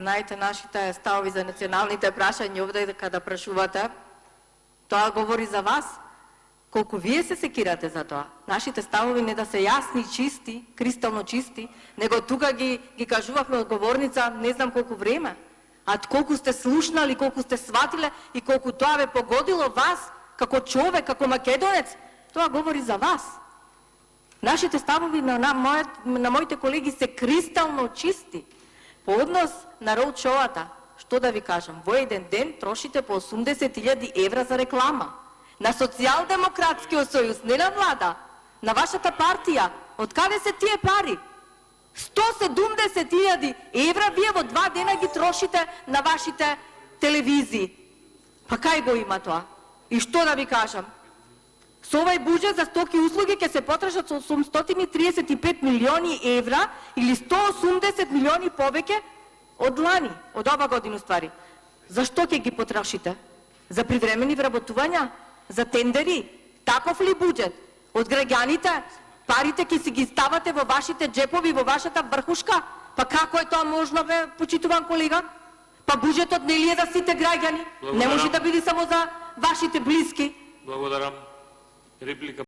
Знаете, нашите ставови за националните прашања овде када прашувате, тоа говори за вас, колку вие се секирате за тоа. Нашите ставови не да се јасни, чисти, кристално чисти, него тука ги кажувавме од говорница не знам колку време, а колку сте слушнали, колку сте сватиле и колку тоа ве погодило вас, како човек, како македонец, тоа говори за вас. Нашите ставови на моите колеги се кристално чисти. По однос на роуд-шоуата, што да ви кажам, во еден ден трошите по 80.000 евра за реклама. На Социјалдемократскиот сојуз, не на влада, на вашата партија. Од каде се тие пари? 170.000 евра вие во 2 дена ги трошите на вашите телевизии. Па кај го има тоа? И што да ви кажам? Со овај буџет за стоки и услуги ќе се потрошат со 835 милиони евра или 180 милиони повеќе од лани, од ова година ствари. Зашто ќе ги потрошите? За привремени вработувања? За тендери? Таков ли буџет? Од граѓаните? Парите ќе си ги ставате во вашите джепови, во вашата врхушка? Па како е тоа можно, бе, почитуван колега? Па буџетот не ли е за сите граѓани? Не може да биде само за вашите блиски. Благодарам. Реплика.